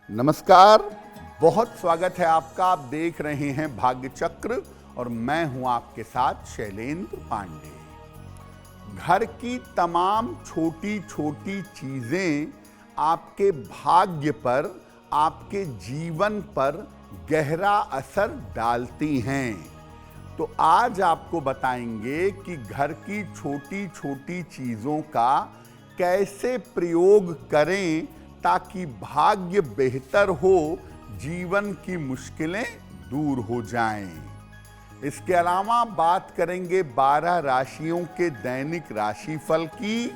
नमस्कार, बहुत स्वागत है आपका। आप देख रहे हैं भाग्य चक्र और मैं हूं आपके साथ शैलेंद्र पांडे। घर की तमाम छोटी छोटी चीजें आपके भाग्य पर, आपके जीवन पर गहरा असर डालती हैं। तो आज आपको बताएंगे कि घर की छोटी छोटी चीजों का कैसे प्रयोग करें ताकि भाग्य बेहतर हो, जीवन की मुश्किलें दूर हो जाएं। इसके अलावा बात करेंगे 12 राशियों के दैनिक राशिफल की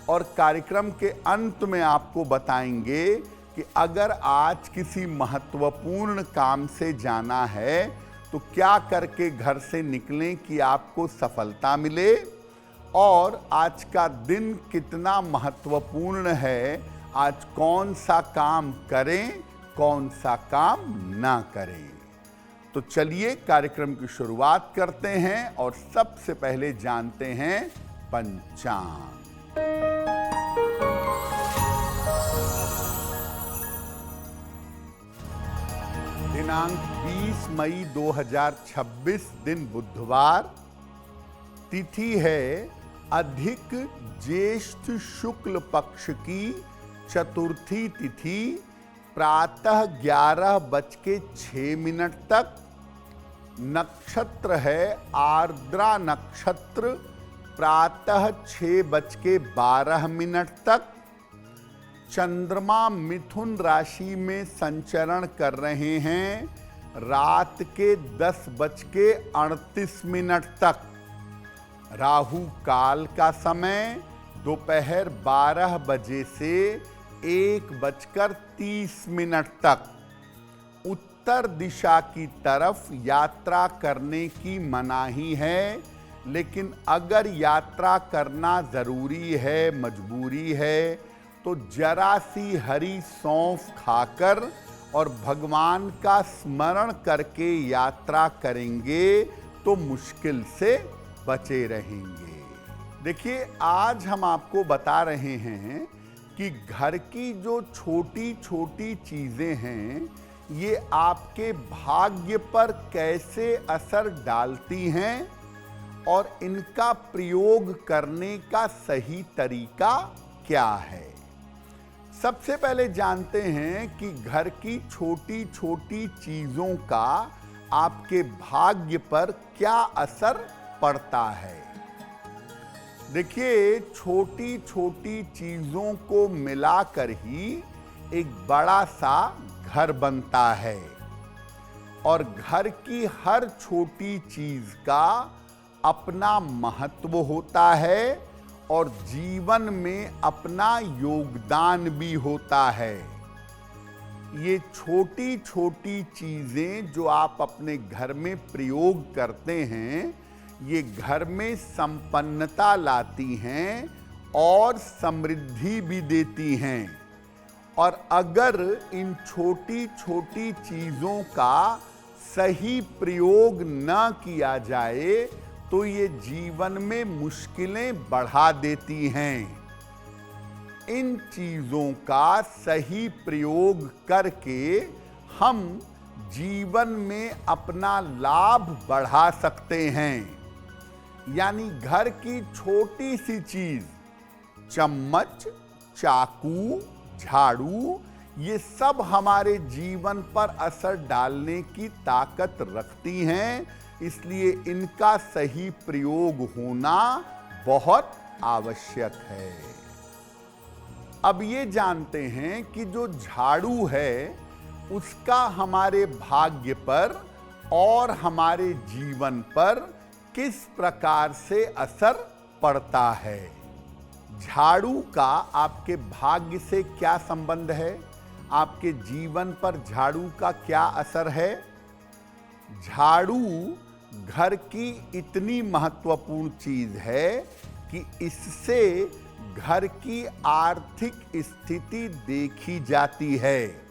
और कार्यक्रम के अंत में आपको बताएंगे कि अगर आज किसी महत्वपूर्ण काम से जाना है तो क्या करके घर से निकलें कि आपको सफलता मिले, और आज का दिन कितना महत्वपूर्ण है, आज कौन सा काम करें, कौन सा काम ना करें। तो चलिए कार्यक्रम की शुरुआत करते हैं और सबसे पहले जानते हैं पंचांग। दिनांक 20 मई 2026, दिन बुधवार, तिथि है अधिक ज्येष्ठ शुक्ल पक्ष की चतुर्थी तिथि, प्रातः 11:06 तक। नक्षत्र है आर्द्रा नक्षत्र, प्रातः 6:12 तक। चंद्रमा मिथुन राशि में संचरण कर रहे हैं रात के 10:38 तक। राहु काल का समय दोपहर 12 बजे से 1:30 तक। उत्तर दिशा की तरफ यात्रा करने की मनाही है, लेकिन अगर यात्रा करना जरूरी है, मजबूरी है, तो जरा सी हरी सौंफ खाकर और भगवान का स्मरण करके यात्रा करेंगे तो मुश्किल से बचे रहेंगे। देखिए, आज हम आपको बता रहे हैं कि घर की जो छोटी छोटी चीजें हैं ये आपके भाग्य पर कैसे असर डालती हैं और इनका प्रयोग करने का सही तरीका क्या है। सबसे पहले जानते हैं कि घर की छोटी छोटी चीजों का आपके भाग्य पर क्या असर पड़ता है। देखिए, छोटी छोटी चीजों को मिलाकर ही एक बड़ा सा घर बनता है और घर की हर छोटी चीज का अपना महत्व होता है और जीवन में अपना योगदान भी होता है। ये छोटी छोटी चीजें जो आप अपने घर में प्रयोग करते हैं, ये घर में संपन्नता लाती हैं और समृद्धि भी देती हैं। और अगर इन छोटी छोटी चीजों का सही प्रयोग न किया जाए तो ये जीवन में मुश्किलें बढ़ा देती हैं। इन चीजों का सही प्रयोग करके हम जीवन में अपना लाभ बढ़ा सकते हैं। यानी घर की छोटी सी चीज, चम्मच, चाकू, झाड़ू, ये सब हमारे जीवन पर असर डालने की ताकत रखती हैं, इसलिए इनका सही प्रयोग होना बहुत आवश्यक है। अब ये जानते हैं कि जो झाड़ू है उसका हमारे भाग्य पर और हमारे जीवन पर किस प्रकार से असर पड़ता है। झाड़ू का आपके भाग्य से क्या संबंध है, आपके जीवन पर झाड़ू का क्या असर है। झाड़ू घर की इतनी महत्वपूर्ण चीज है कि इससे घर की आर्थिक स्थिति देखी जाती है।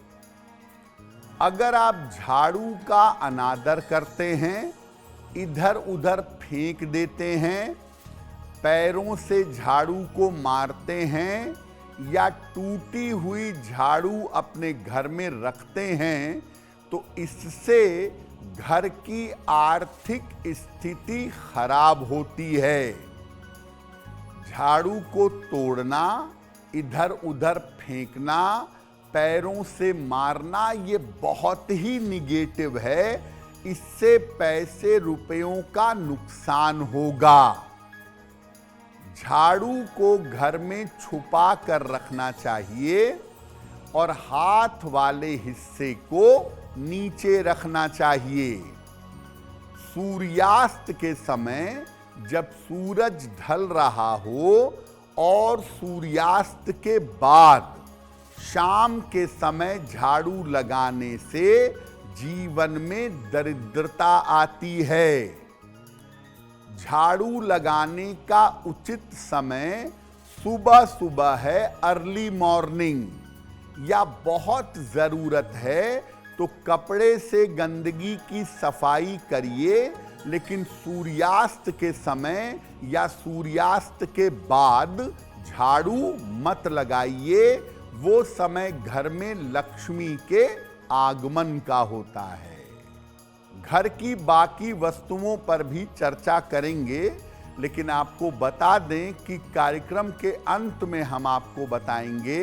अगर आप झाड़ू का अनादर करते हैं, इधर उधर फेंक देते हैं, पैरों से झाड़ू को मारते हैं या टूटी हुई झाड़ू अपने घर में रखते हैं तो इससे घर की आर्थिक स्थिति खराब होती है। झाड़ू को तोड़ना, इधर उधर फेंकना, पैरों से मारना ये बहुत ही निगेटिव है। इससे पैसे रुपयों का नुकसान होगा। झाड़ू को घर में छुपा कर रखना चाहिए और हाथ वाले हिस्से को नीचे रखना चाहिए। सूर्यास्त के समय जब सूरज ढल रहा हो और सूर्यास्त के बाद शाम के समय झाड़ू लगाने से जीवन में दरिद्रता आती है। झाड़ू लगाने का उचित समय सुबह सुबह है, अर्ली मॉर्निंग, या बहुत जरूरत है तो कपड़े से गंदगी की सफाई करिए, लेकिन सूर्यास्त के समय या सूर्यास्त के बाद झाड़ू मत लगाइए। वो समय घर में लक्ष्मी के आगमन का होता है। घर की बाकी वस्तुओं पर भी चर्चा करेंगे, लेकिन आपको बता दें कि कार्यक्रम के अंत में हम आपको बताएंगे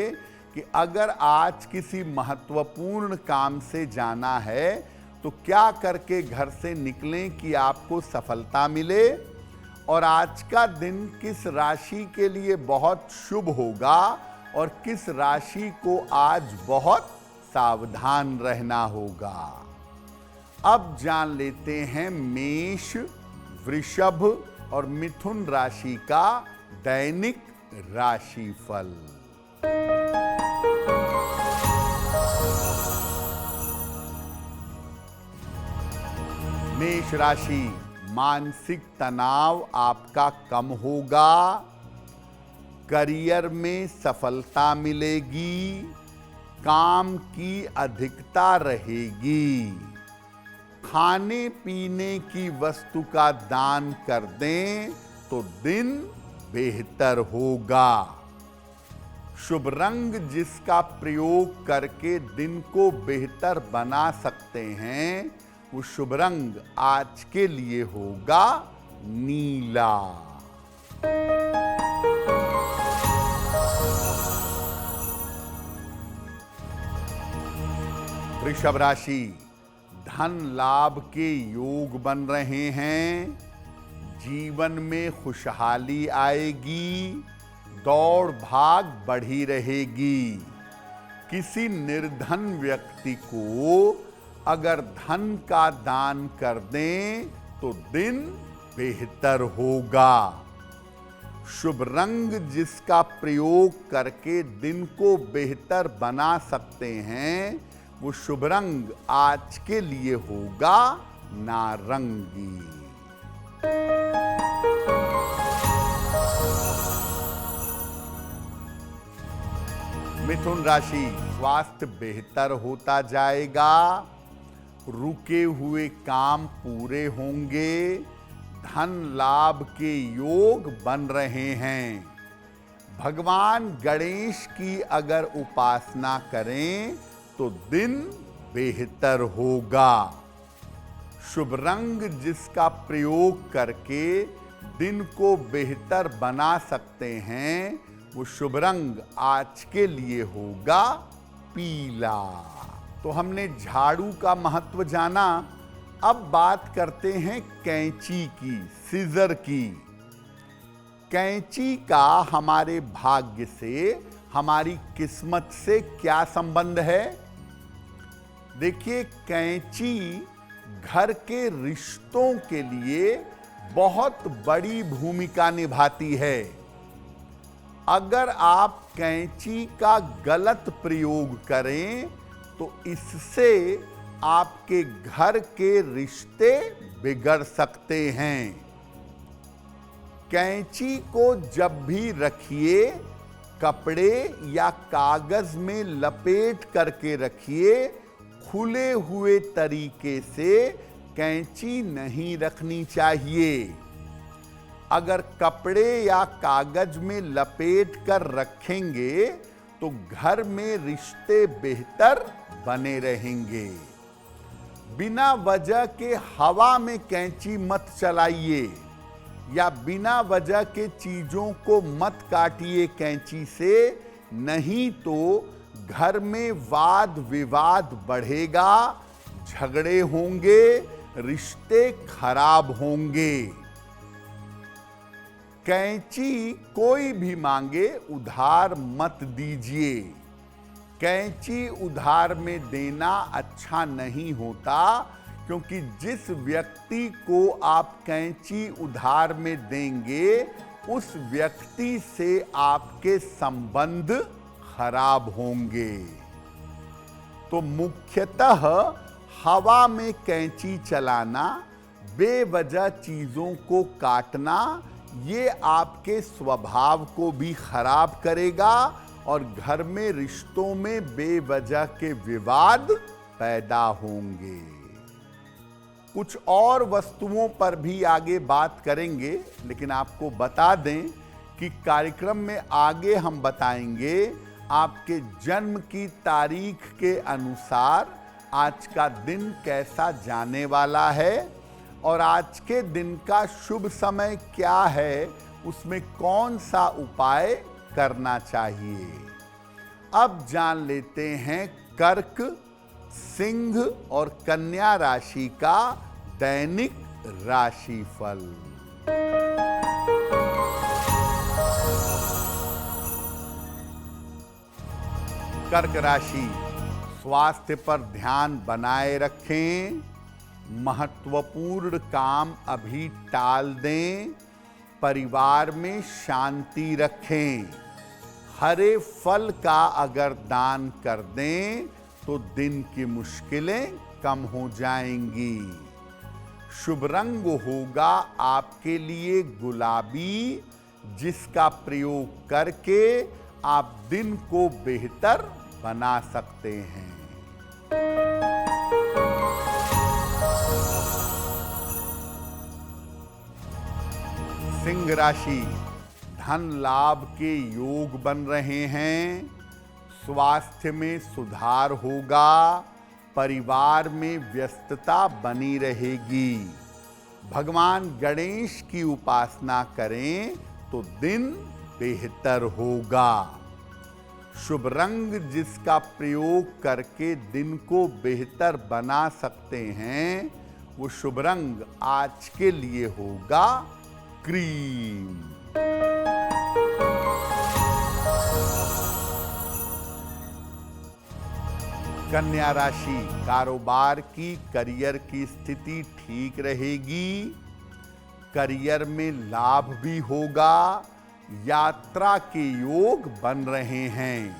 कि अगर आज किसी महत्वपूर्ण काम से जाना है तो क्या करके घर से निकलें कि आपको सफलता मिले, और आज का दिन किस राशि के लिए बहुत शुभ होगा और किस राशि को आज बहुत सावधान रहना होगा। अब जान लेते हैं मेष, वृषभ और मिथुन राशि का दैनिक राशिफल। मेष राशि, मानसिक तनाव आपका कम होगा, करियर में सफलता मिलेगी, काम की अधिकता रहेगी। खाने पीने की वस्तु का दान कर दें तो दिन बेहतर होगा। शुभ रंग जिसका प्रयोग करके दिन को बेहतर बना सकते हैं वो शुभ रंग आज के लिए होगा नीला। वृषभ राशि, धन लाभ के योग बन रहे हैं, जीवन में खुशहाली आएगी, दौड़ भाग बढ़ी रहेगी। किसी निर्धन व्यक्ति को अगर धन का दान कर दें तो दिन बेहतर होगा। शुभ रंग जिसका प्रयोग करके दिन को बेहतर बना सकते हैं वो शुभ रंग आज के लिए होगा नारंगी। मिथुन राशि, स्वास्थ्य बेहतर होता जाएगा, रुके हुए काम पूरे होंगे, धन लाभ के योग बन रहे हैं। भगवान गणेश की अगर उपासना करें तो दिन बेहतर होगा। शुभ रंग जिसका प्रयोग करके दिन को बेहतर बना सकते हैं वो शुभ रंग आज के लिए होगा पीला। तो हमने झाड़ू का महत्व जाना। अब बात करते हैं कैंची की, सीजर की। कैंची का हमारे भाग्य से, हमारी किस्मत से क्या संबंध है? देखिए, कैंची घर के रिश्तों के लिए बहुत बड़ी भूमिका निभाती है। अगर आप कैंची का गलत प्रयोग करें तो इससे आपके घर के रिश्ते बिगड़ सकते हैं। कैंची को जब भी रखिए, कपड़े या कागज में लपेट करके रखिए। खुले हुए तरीके से कैंची नहीं रखनी चाहिए। अगर कपड़े या कागज में लपेट कर रखेंगे तो घर में रिश्ते बेहतर बने रहेंगे। बिना वजह के हवा में कैंची मत चलाइए या बिना वजह के चीजों को मत काटिए कैंची से, नहीं तो घर में वाद विवाद बढ़ेगा, झगड़े होंगे, रिश्ते खराब होंगे। कैंची कोई भी मांगे उधार मत दीजिए। कैंची उधार में देना अच्छा नहीं होता, क्योंकि जिस व्यक्ति को आप कैंची उधार में देंगे उस व्यक्ति से आपके संबंध खराब होंगे। तो मुख्यतः हवा में कैंची चलाना, बेवजह चीजों को काटना, ये आपके स्वभाव को भी खराब करेगा और घर में रिश्तों में बेवजह के विवाद पैदा होंगे। कुछ और वस्तुओं पर भी आगे बात करेंगे, लेकिन आपको बता दें कि कार्यक्रम में आगे हम बताएंगे आपके जन्म की तारीख के अनुसार आज का दिन कैसा जाने वाला है और आज के दिन का शुभ समय क्या है, उसमें कौन सा उपाय करना चाहिए। अब जान लेते हैं कर्क, सिंह और कन्या राशि का दैनिक राशिफल। कर्क राशि, स्वास्थ्य पर ध्यान बनाए रखें, महत्वपूर्ण काम अभी टाल दें, परिवार में शांति रखें। हरे फल का अगर दान कर दें तो दिन की मुश्किलें कम हो जाएंगी। शुभ रंग होगा आपके लिए गुलाबी, जिसका प्रयोग करके आप दिन को बेहतर बना सकते हैं। सिंह राशि, धन लाभ के योग बन रहे हैं, स्वास्थ्य में सुधार होगा, परिवार में व्यस्तता बनी रहेगी। भगवान गणेश की उपासना करें तो दिन बेहतर होगा। शुभ रंग जिसका प्रयोग करके दिन को बेहतर बना सकते हैं, वो शुभ रंग आज के लिए होगा क्रीम। कन्या राशि, कारोबार की, करियर की स्थिति ठीक रहेगी, करियर में लाभ भी होगा, यात्रा के योग बन रहे हैं।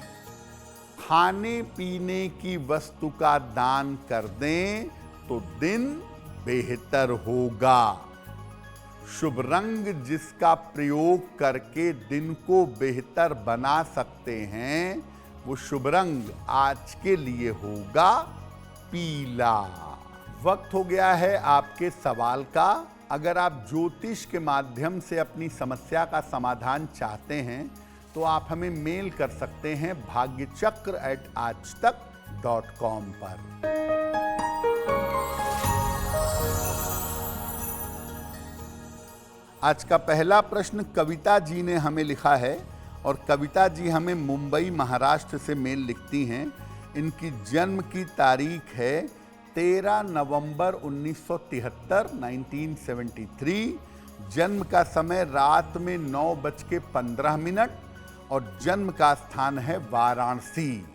खाने पीने की वस्तु का दान कर दें तो दिन बेहतर होगा। शुभ रंग जिसका प्रयोग करके दिन को बेहतर बना सकते हैं, वो शुभ रंग आज के लिए होगा पीला। वक्त हो गया है आपके सवाल का। अगर आप ज्योतिष के माध्यम से अपनी समस्या का समाधान चाहते हैं तो आप हमें मेल कर सकते हैं bhagyachakra@aajtak.com पर। आज का पहला प्रश्न कविता जी ने हमें लिखा है और कविता जी हमें मुंबई महाराष्ट्र से मेल लिखती हैं। इनकी जन्म की तारीख है 13 नवंबर 1973 1973। जन्म का समय रात में 9:15 और जन्म का स्थान है वाराणसी।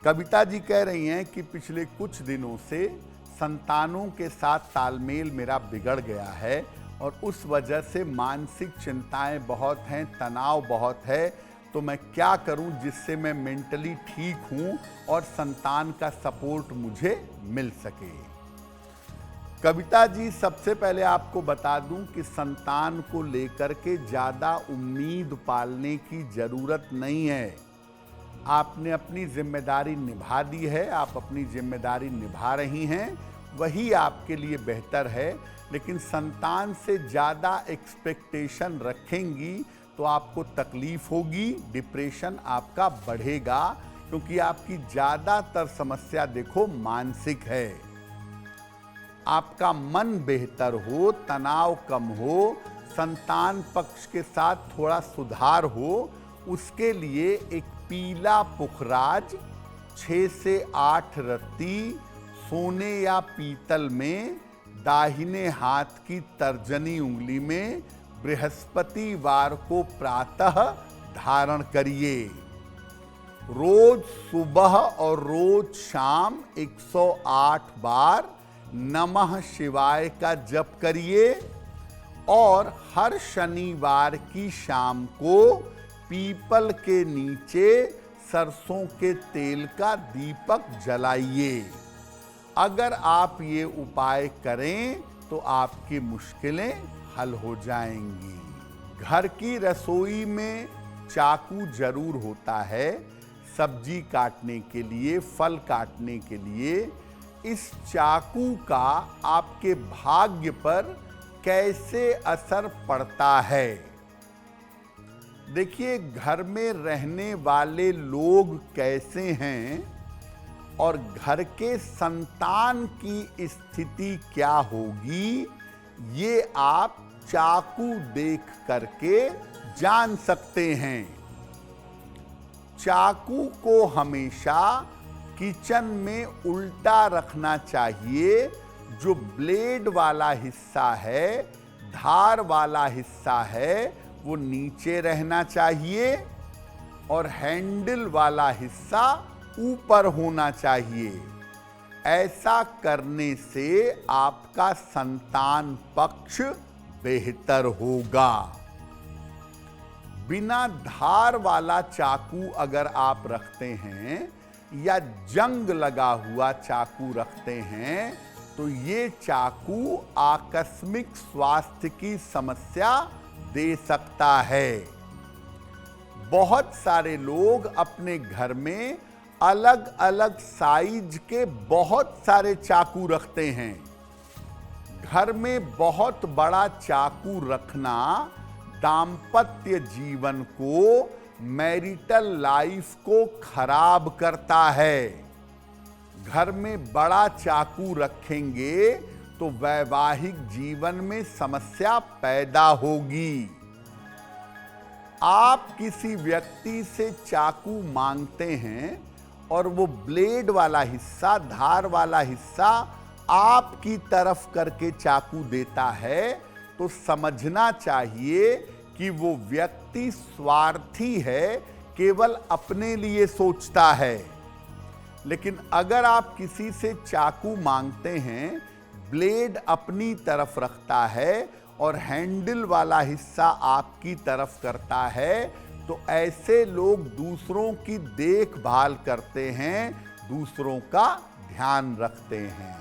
कविता जी कह रही हैं कि पिछले कुछ दिनों से संतानों के साथ तालमेल मेरा बिगड़ गया है और उस वजह से मानसिक चिंताएं बहुत हैं, तनाव बहुत है। तो मैं क्या करूं जिससे मैं मेंटली ठीक हूं और संतान का सपोर्ट मुझे मिल सके। कविता जी, सबसे पहले आपको बता दूं कि संतान को लेकर के ज़्यादा उम्मीद पालने की ज़रूरत नहीं है। आपने अपनी जिम्मेदारी निभा दी है, आप अपनी जिम्मेदारी निभा रही हैं वही आपके लिए बेहतर है। लेकिन संतान से ज़्यादा एक्सपेक्टेशन रखेंगी तो आपको तकलीफ होगी, डिप्रेशन आपका बढ़ेगा, क्योंकि आपकी ज़्यादातर समस्या देखो मानसिक है। आपका मन बेहतर हो, तनाव कम हो, संतान पक्ष के साथ थोड़ा सुधार हो, उसके लिए एक पीला पुखराज 6 से 8 रत्ती सोने या पीतल में दाहिने हाथ की तर्जनी उंगली में बृहस्पतिवार को प्रातः धारण करिए। रोज सुबह और रोज शाम 108 बार नमः शिवाय का जप करिए और हर शनिवार की शाम को पीपल के नीचे सरसों के तेल का दीपक जलाइए। अगर आप ये उपाय करें तो आपकी मुश्किलें हल हो जाएंगी। घर की रसोई में चाकू जरूर होता है, सब्जी काटने के लिए, फल काटने के लिए। इस चाकू का आपके भाग्य पर कैसे असर पड़ता है? देखिए, घर में रहने वाले लोग कैसे हैं और घर के संतान की स्थिति क्या होगी, ये आप चाकू देख करके जान सकते हैं। चाकू को हमेशा किचन में उल्टा रखना चाहिए। जो ब्लेड वाला हिस्सा है, धार वाला हिस्सा है, वो नीचे रहना चाहिए और हैंडल वाला हिस्सा ऊपर होना चाहिए। ऐसा करने से आपका संतान पक्ष बेहतर होगा। बिना धार वाला चाकू अगर आप रखते हैं या जंग लगा हुआ चाकू रखते हैं तो ये चाकू आकस्मिक स्वास्थ्य की समस्या दे सकता है। बहुत सारे लोग अपने घर में अलग अलग साइज के बहुत सारे चाकू रखते हैं। घर में बहुत बड़ा चाकू रखना दाम्पत्य जीवन को, मैरिटल लाइफ को खराब करता है। घर में बड़ा चाकू रखेंगे तो वैवाहिक जीवन में समस्या पैदा होगी। आप किसी व्यक्ति से चाकू मांगते हैं और वो ब्लेड वाला हिस्सा, धार वाला हिस्सा आपकी तरफ करके चाकू देता है, तो समझना चाहिए कि वो व्यक्ति स्वार्थी है, केवल अपने लिए सोचता है। लेकिन अगर आप किसी से चाकू मांगते हैं, ब्लेड अपनी तरफ रखता है और हैंडल वाला हिस्सा आपकी तरफ करता है, तो ऐसे लोग दूसरों की देखभाल करते हैं, दूसरों का ध्यान रखते हैं।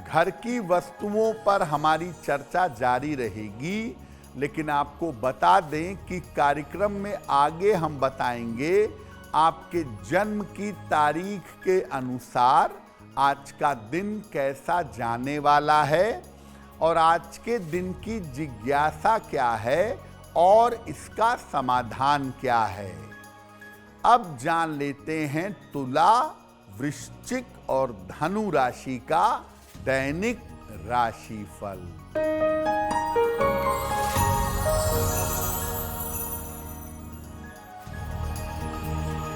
घर की वस्तुओं पर हमारी चर्चा जारी रहेगी, लेकिन आपको बता दें कि कार्यक्रम में आगे हम बताएंगे आपके जन्म की तारीख के अनुसार आज का दिन कैसा जाने वाला है और आज के दिन की जिज्ञासा क्या है और इसका समाधान क्या है। अब जान लेते हैं तुला, वृश्चिक और धनु राशि का दैनिक राशिफल।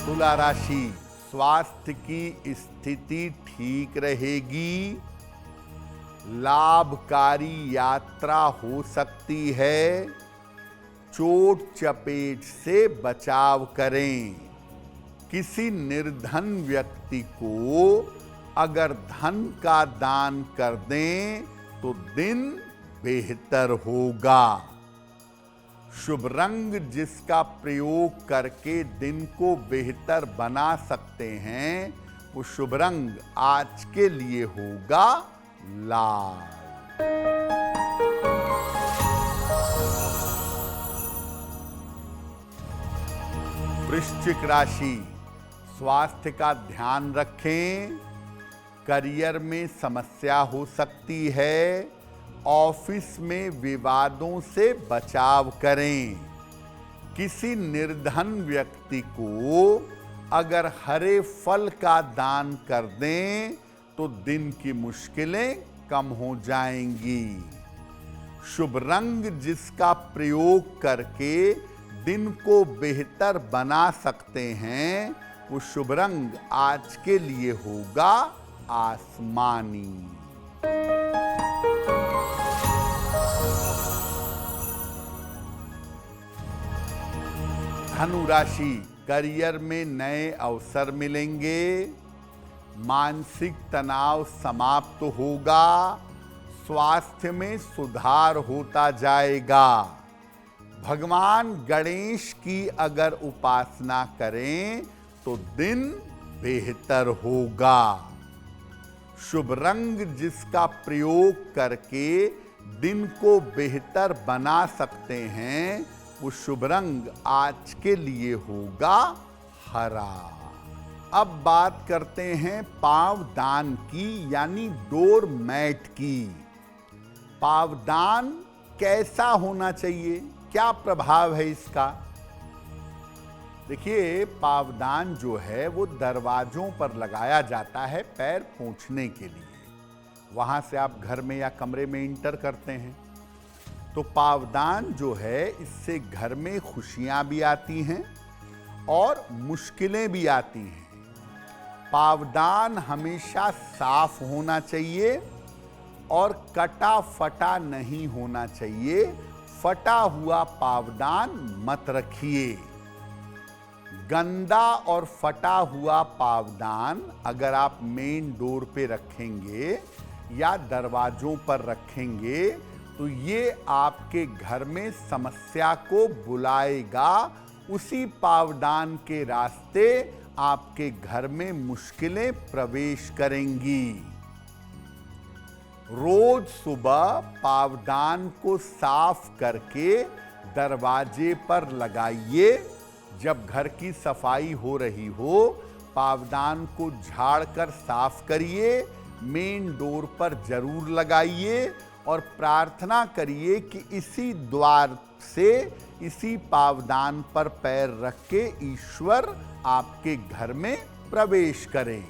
तुला राशि, स्वास्थ्य की स्थिति ठीक रहेगी। लाभकारी यात्रा हो सकती है। चोट चपेट से बचाव करें। किसी निर्धन व्यक्ति को अगर धन का दान कर दें तो दिन बेहतर होगा। शुभ रंग जिसका प्रयोग करके दिन को बेहतर बना सकते हैं, वो शुभ रंग आज के लिए होगा लाल। वृश्चिक राशि, स्वास्थ्य का ध्यान रखें। करियर में समस्या हो सकती है। ऑफिस में विवादों से बचाव करें। किसी निर्धन व्यक्ति को अगर हरे फल का दान कर दें तो दिन की मुश्किलें कम हो जाएंगी। शुभ रंग जिसका प्रयोग करके दिन को बेहतर बना सकते हैं, वो शुभ रंग आज के लिए होगा आसमानी। धनु राशि, करियर में नए अवसर मिलेंगे। मानसिक तनाव समाप्त होगा। स्वास्थ्य में सुधार होता जाएगा। भगवान गणेश की अगर उपासना करें तो दिन बेहतर होगा। शुभ रंग जिसका प्रयोग करके दिन को बेहतर बना सकते हैं, वो शुभ रंग आज के लिए होगा हरा। अब बात करते हैं पावदान की, यानी डोर मैट की। पावदान कैसा होना चाहिए, क्या प्रभाव है इसका? देखिए, पावदान जो है वो दरवाजों पर लगाया जाता है पैर पोंछने के लिए। वहां से आप घर में या कमरे में इंटर करते हैं तो पावदान जो है, इससे घर में खुशियां भी आती हैं और मुश्किलें भी आती हैं। पावदान हमेशा साफ होना चाहिए और कटा फटा नहीं होना चाहिए। फटा हुआ पावदान मत रखिए। गंदा और फटा हुआ पावदान अगर आप मेन डोर पे रखेंगे या दरवाजों पर रखेंगे तो ये आपके घर में समस्या को बुलाएगा। उसी पावदान के रास्ते आपके घर में मुश्किलें प्रवेश करेंगी। रोज सुबह पावदान को साफ करके दरवाजे पर लगाइए। जब घर की सफाई हो रही हो, पावदान को झाड़कर साफ करिए, मेन डोर पर जरूर लगाइए और प्रार्थना करिए कि इसी द्वार से, इसी पावदान पर पैर रख के ईश्वर आपके घर में प्रवेश करें।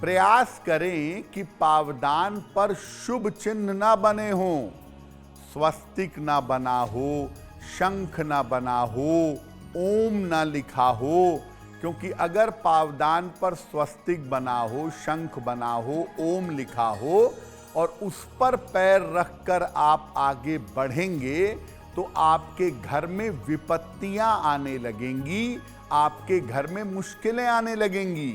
प्रयास करें कि पावदान पर शुभ चिन्ह ना बने हो, स्वस्तिक ना बना हो, शंख ना बना हो, ओम ना लिखा हो। क्योंकि अगर पावदान पर स्वस्तिक बना हो, शंख बना हो, ओम लिखा हो और उस पर पैर रखकर आप आगे बढ़ेंगे तो आपके घर में विपत्तियां आने लगेंगी, आपके घर में मुश्किलें आने लगेंगी।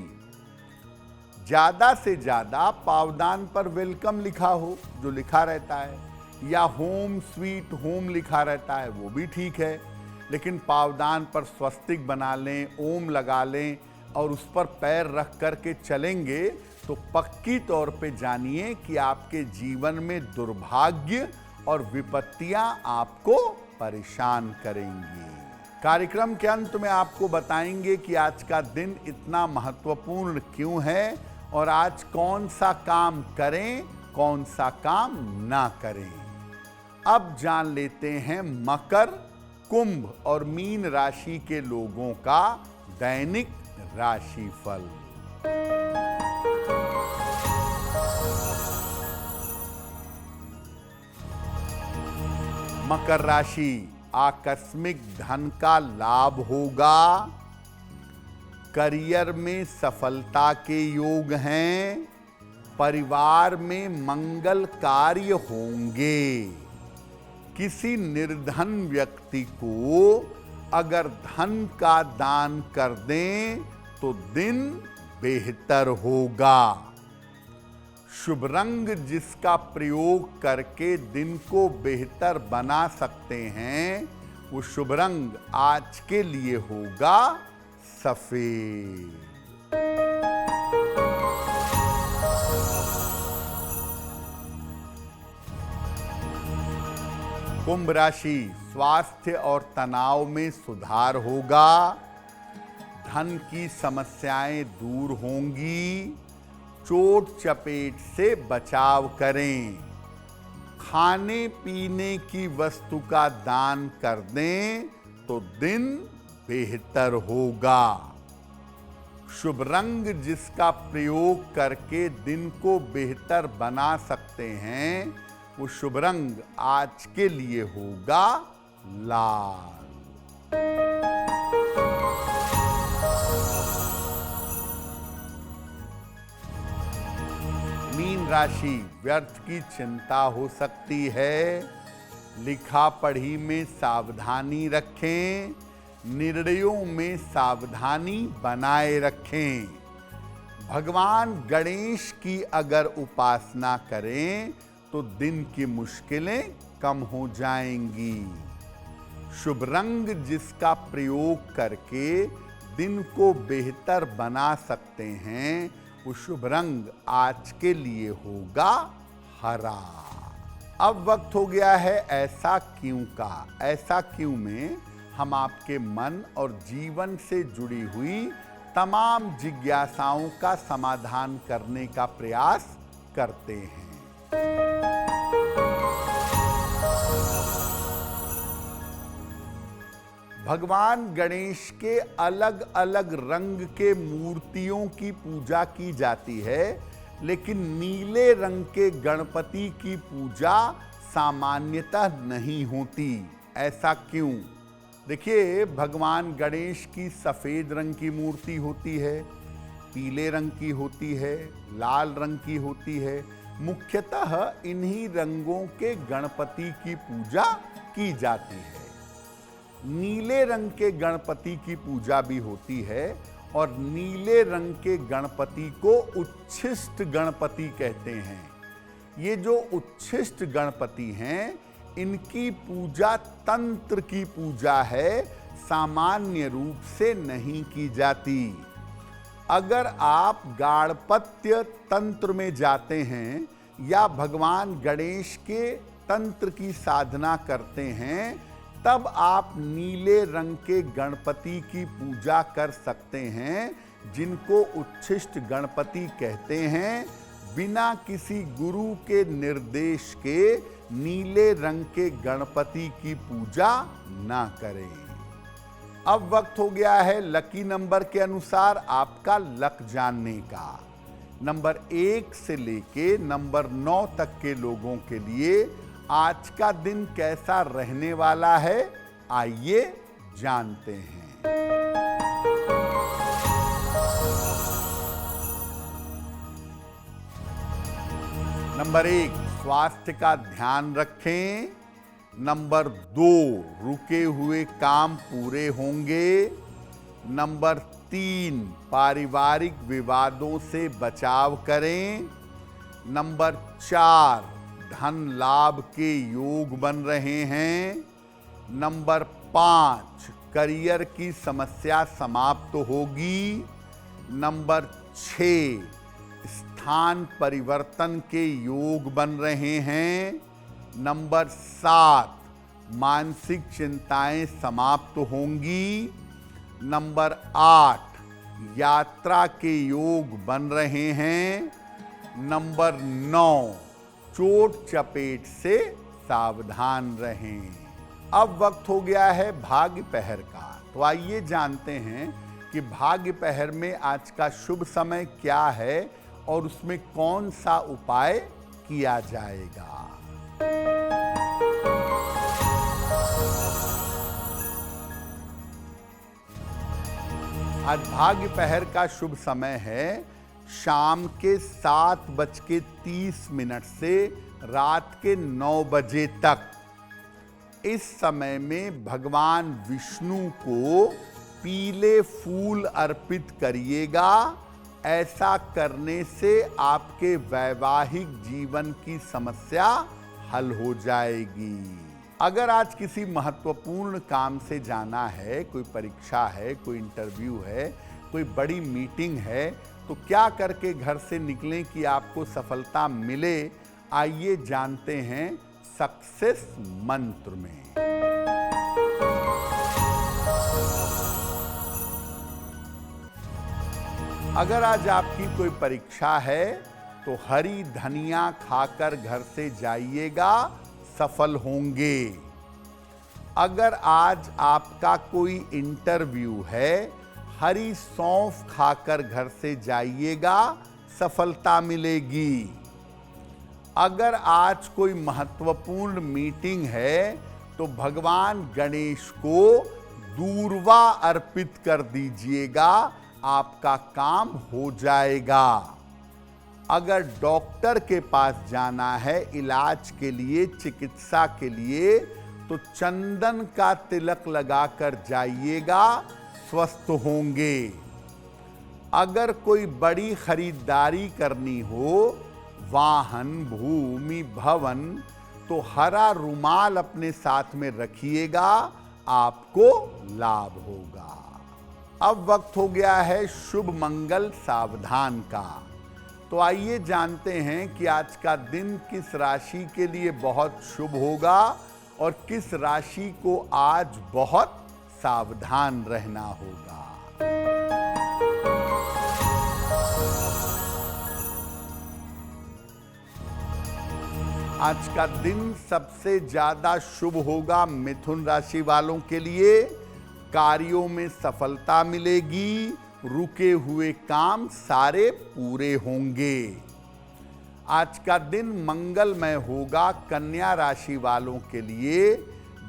ज्यादा से ज्यादा पावदान पर वेलकम लिखा हो, जो लिखा रहता है, या होम स्वीट होम लिखा रहता है, वो भी ठीक है। लेकिन पावदान पर स्वस्तिक बना लें, ओम लगा लें और उस पर पैर रख करके चलेंगे तो पक्की तौर पे जानिए कि आपके जीवन में दुर्भाग्य और विपत्तियां आपको परेशान करेंगी। कार्यक्रम के अंत में आपको बताएंगे कि आज का दिन इतना महत्वपूर्ण क्यों है और आज कौन सा काम करें, कौन सा काम ना करें। अब जान लेते हैं मकर, कुंभ और मीन राशि के लोगों का दैनिक राशिफल। मकर राशि, आकस्मिक धन का लाभ होगा। करियर में सफलता के योग हैं। परिवार में मंगल कार्य होंगे। किसी निर्धन व्यक्ति को अगर धन का दान कर दें तो दिन बेहतर होगा। शुभ रंग जिसका प्रयोग करके दिन को बेहतर बना सकते हैं, वो शुभ रंग आज के लिए होगा सफेद। कुंभ राशि, स्वास्थ्य और तनाव में सुधार होगा। धन की समस्याएं दूर होंगी। चोट चपेट से बचाव करें। खाने पीने की वस्तु का दान कर दें तो दिन बेहतर होगा। शुभ रंग जिसका प्रयोग करके दिन को बेहतर बना सकते हैं, वो शुभ रंग आज के लिए होगा लाल। मीन राशि, व्यर्थ की चिंता हो सकती है। लिखा पढ़ी में सावधानी रखें। निर्णयों में सावधानी बनाए रखें। भगवान गणेश की अगर उपासना करें तो दिन की मुश्किलें कम हो जाएंगी। शुभ रंग जिसका प्रयोग करके दिन को बेहतर बना सकते हैं, वो शुभ रंग आज के लिए होगा हरा। अब वक्त हो गया है ऐसा क्यों का। ऐसा क्यों में हम आपके मन और जीवन से जुड़ी हुई तमाम जिज्ञासाओं का समाधान करने का प्रयास करते हैं। भगवान गणेश के अलग अलग रंग के मूर्तियों की पूजा की जाती है, लेकिन नीले रंग के गणपति की पूजा सामान्यतः नहीं होती। ऐसा क्यों? देखिए, भगवान गणेश की सफेद रंग की मूर्ति होती है, पीले रंग की होती है, लाल रंग की होती है। मुख्यतः इन्हीं रंगों के गणपति की पूजा की जाती है। नीले रंग के गणपति की पूजा भी होती है और नीले रंग के गणपति को उच्छिष्ट गणपति कहते हैं। ये जो उच्छिष्ट गणपति हैं, इनकी पूजा तंत्र की पूजा है, सामान्य रूप से नहीं की जाती। अगर आप गाणपत्य तंत्र में जाते हैं या भगवान गणेश के तंत्र की साधना करते हैं, तब आप नीले रंग के गणपति की पूजा कर सकते हैं, जिनको उच्छिष्ट गणपति कहते हैं। बिना किसी गुरु के निर्देश के नीले रंग के गणपति की पूजा ना करें। अब वक्त हो गया है लकी नंबर के अनुसार आपका लक जानने का। नंबर 1 से लेके नंबर 9 तक के लोगों के लिए आज का दिन कैसा रहने वाला है, आइए जानते हैं। नंबर 1, स्वास्थ्य का ध्यान रखें। नंबर 2, रुके हुए काम पूरे होंगे। नंबर 3, पारिवारिक विवादों से बचाव करें। नंबर 4, धन लाभ के योग बन रहे हैं। नंबर 5, करियर की समस्या समाप्त होगी। नंबर 6, स्थान परिवर्तन के योग बन रहे हैं। नंबर 7, मानसिक चिंताएं समाप्त होंगी। नंबर 8, यात्रा के योग बन रहे हैं। नंबर 9, चोट चपेट से सावधान रहें। अब वक्त हो गया है भाग्य पहर का। तो आइए जानते हैं कि भाग्य पहर में आज का शुभ समय क्या है और उसमें कौन सा उपाय किया जाएगा। आज भाग्य पहर का शुभ समय है शाम के 7:30 से रात के 9 बजे तक। इस समय में भगवान विष्णु को पीले फूल अर्पित करिएगा। ऐसा करने से आपके वैवाहिक जीवन की समस्या हल हो जाएगी। अगर आज किसी महत्वपूर्ण काम से जाना है, कोई परीक्षा है, कोई इंटरव्यू है, कोई बड़ी मीटिंग है, तो क्या करके घर से निकलें कि आपको सफलता मिले, आइए जानते हैं सक्सेस मंत्र में। अगर आज आपकी कोई परीक्षा है तो हरी धनिया खाकर घर से जाइएगा, सफल होंगे। अगर आज आपका कोई इंटरव्यू है, हरी सौंफ खाकर घर से जाइएगा, सफलता मिलेगी। अगर आज कोई महत्वपूर्ण मीटिंग है तो भगवान गणेश को दूर्वा अर्पित कर दीजिएगा, आपका काम हो जाएगा। अगर डॉक्टर के पास जाना है इलाज के लिए, चिकित्सा के लिए, तो चंदन का तिलक लगाकर जाइएगा, स्वस्थ होंगे। अगर कोई बड़ी खरीदारी करनी हो, वाहन, भूमि, भवन, तो हरा रुमाल अपने साथ में रखिएगा, आपको लाभ होगा। अब वक्त हो गया है शुभ मंगल सावधान का। तो आइए जानते हैं कि आज का दिन किस राशि के लिए बहुत शुभ होगा और किस राशि को आज बहुत सावधान रहना होगा। आज का दिन सबसे ज्यादा शुभ होगा मिथुन राशि वालों के लिए। कार्यों में सफलता मिलेगी, रुके हुए काम सारे पूरे होंगे। आज का दिन मंगलमय होगा कन्या राशि वालों के लिए।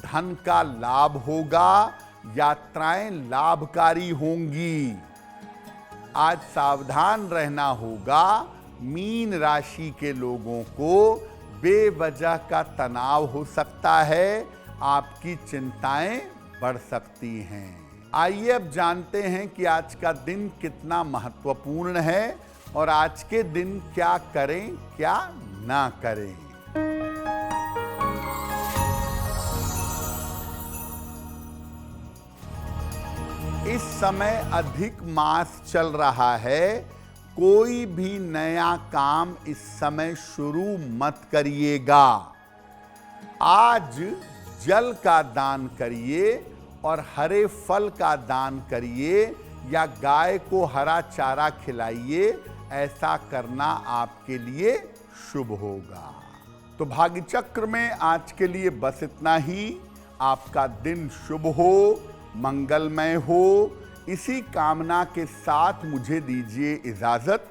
धन का लाभ होगा, यात्राएं लाभकारी होंगी। आज सावधान रहना होगा। मीन राशि के लोगों को बेवजह का तनाव हो सकता है, आपकी चिंताएं बढ़ सकती हैं। आइए अब जानते हैं कि आज का दिन कितना महत्वपूर्ण है और आज के दिन क्या करें क्या ना करें। इस समय अधिक मास चल रहा है, कोई भी नया काम इस समय शुरू मत करिएगा। आज जल का दान करिए और हरे फल का दान करिए या गाय को हरा चारा खिलाइए, ऐसा करना आपके लिए शुभ होगा। तो भाग्य चक्र में आज के लिए बस इतना ही। आपका दिन शुभ हो, मंगलमय हो, इसी कामना के साथ मुझे दीजिए इजाजत।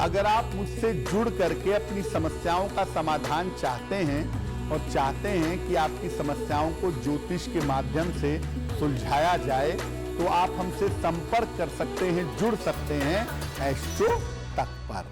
अगर आप मुझसे जुड़ करके अपनी समस्याओं का समाधान चाहते हैं और चाहते हैं कि आपकी समस्याओं को ज्योतिष के माध्यम से सुलझाया जाए, तो आप हमसे संपर्क कर सकते हैं, जुड़ सकते हैं एस्ट्रो तक पर।